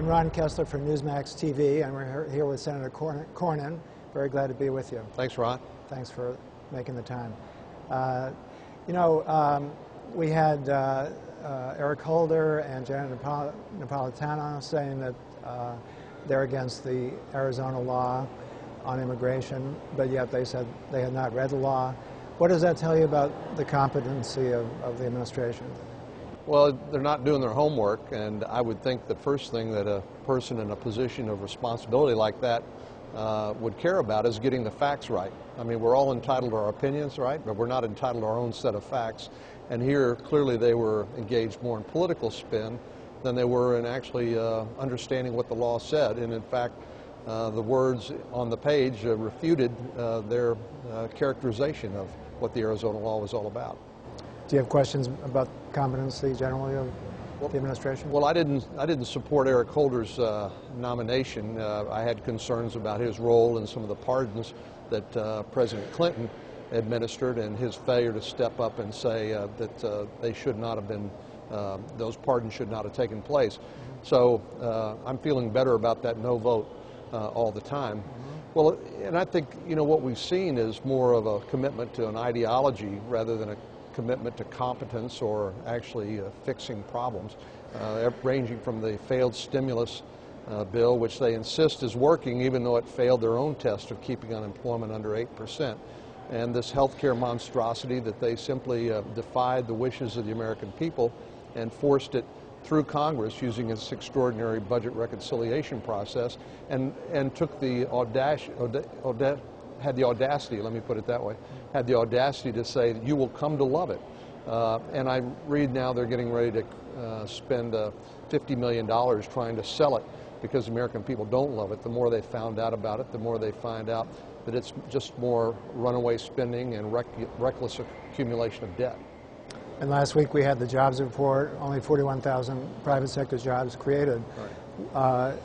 I'm Ron Kessler from Newsmax TV, and we're here with Senator Cornyn. Very glad to be with you. Thanks, Ron. Thanks for making the time. We had Eric Holder and Janet Napolitano saying that they're against the Arizona law on immigration, but yet they said they had not read the law. What does that tell you about the competency of the administration? Well, they're not doing their homework, and I would think the first thing that a person in a position of responsibility like that would care about is getting the facts right. I mean, we're all entitled to our opinions, right? But we're not entitled to our own set of facts. And here, clearly, they were engaged more in political spin than they were in actually understanding what the law said. And in fact, the words on the page refuted their characterization of what the Arizona law was all about. Do you have questions about competency generally of the administration? Well, I didn't support Eric Holder's nomination. I had concerns about his role in some of the pardons that President Clinton administered, and his failure to step up and say that they should not have been, those pardons should not have taken place. So I'm feeling better about that no vote all the time. Well, and I think, you know, what we've seen is more of a commitment to an ideology rather than a commitment to competence or actually fixing problems, ranging from the failed stimulus bill, which they insist is working even though it failed their own test of keeping unemployment under 8%, and this health care monstrosity that they simply defied the wishes of the American people and forced it through Congress using this extraordinary budget reconciliation process, and took the had the audacity, let me put it that way, had the audacity to say that you will come to love it. And I read now they're getting ready to spend $50 million trying to sell it because American people don't love it. The more they found out about it, the more they find out that it's just more runaway spending and reckless accumulation of debt. And last week we had the jobs report, only 41,000 private sector jobs created. Right.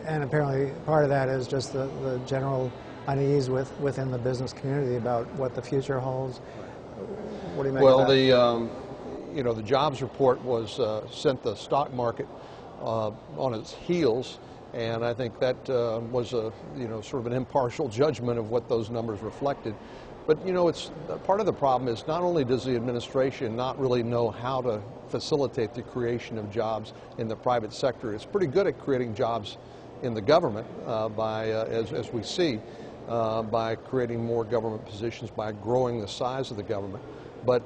And apparently part of that is just the general unease within the business community about what the future holds. What do you make of that? The jobs report was sent the stock market on its heels, and I think that was a sort of an impartial judgment of what those numbers reflected. But it's part of the problem is not only does the administration not really know how to facilitate the creation of jobs in the private sector, it's pretty good at creating jobs in the government as we see. By creating more government positions, by growing the size of the government. But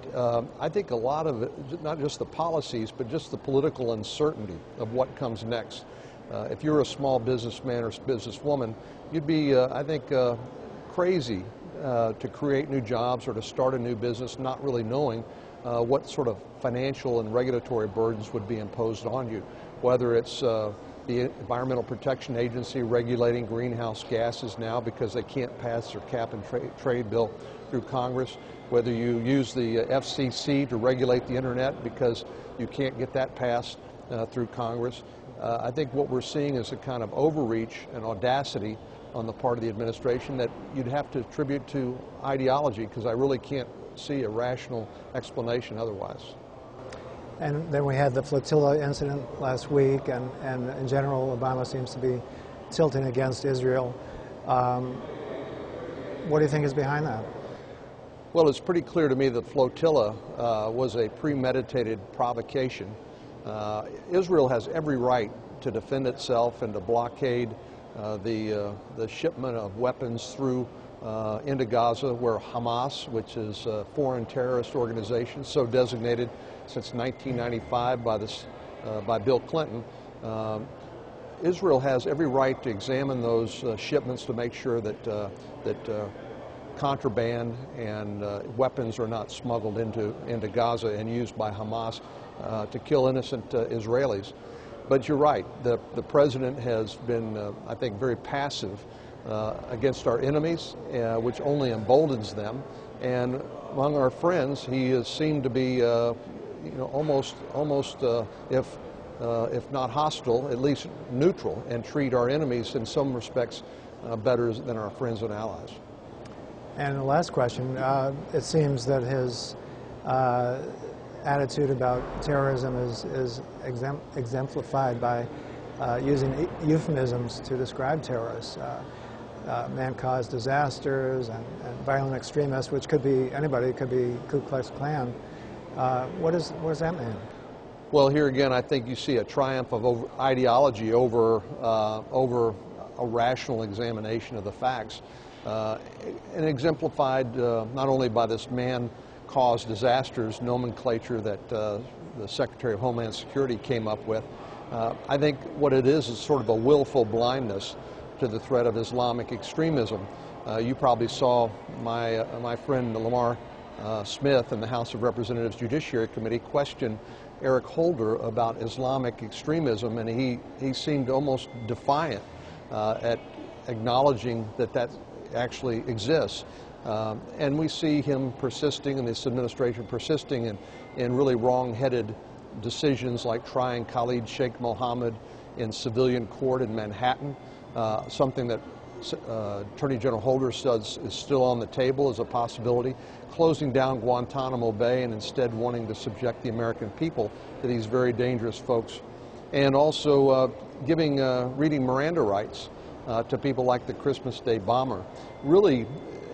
I think a lot of it, not just the policies, but just the political uncertainty of what comes next. If you're a small businessman or businesswoman, you'd be, I think, crazy to create new jobs or to start a new business not really knowing what sort of financial and regulatory burdens would be imposed on you, whether it's the Environmental Protection Agency regulating greenhouse gases now because they can't pass their cap and trade bill through Congress, whether you use the FCC to regulate the internet because you can't get that passed through Congress. I think what we're seeing is a kind of overreach and audacity on the part of the administration that you'd have to attribute to ideology, because I really can't see a rational explanation otherwise. And then we had the flotilla incident last week, and in general, Obama seems to be tilting against Israel. What do you think is behind that? Well, it's pretty clear to me that flotilla was a premeditated provocation. Israel has every right to defend itself and to blockade the shipment of weapons through into Gaza, where Hamas, which is a foreign terrorist organization, so designated since 1995 by Bill Clinton. Israel has every right to examine those shipments to make sure that contraband and weapons are not smuggled into Gaza and used by Hamas to kill innocent Israelis. But you're right, the president has been, I think, very passive against our enemies, which only emboldens them. And among our friends, he has seemed to be, almost if not hostile, at least neutral, and treat our enemies in some respects better than our friends and allies. And the last question, it seems that his attitude about terrorism is exemplified by using euphemisms to describe terrorists. Man-caused disasters and violent extremists, which could be anybody. It could be Ku Klux Klan. What does that mean? Well, here again, I think you see a triumph of ideology over a rational examination of the facts, and exemplified not only by this man-caused disasters nomenclature that the Secretary of Homeland Security came up with. I think what it is sort of a willful blindness to the threat of Islamic extremism. You probably saw my friend Lamar Smith in the House of Representatives Judiciary Committee question Eric Holder about Islamic extremism, and he seemed almost defiant at acknowledging that that actually exists. And we see him persisting, and this administration persisting in really wrong-headed decisions like trying Khalid Sheikh Mohammed in civilian court in Manhattan, something that Attorney General Holder says is still on the table as a possibility, closing down Guantanamo Bay and instead wanting to subject the American people to these very dangerous folks, and also reading Miranda rights to people like the Christmas Day bomber. Really,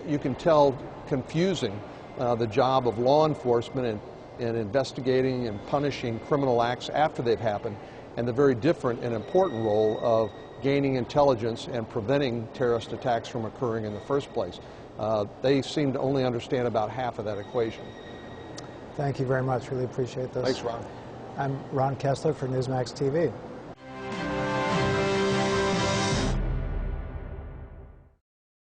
you can tell, confusing the job of law enforcement in investigating and punishing criminal acts after they've happened, and the very different and important role of gaining intelligence and preventing terrorist attacks from occurring in the first place. They seem to only understand about half of that equation. Thank you very much. Really appreciate this. Thanks, Ron. I'm Ron Kessler for Newsmax TV.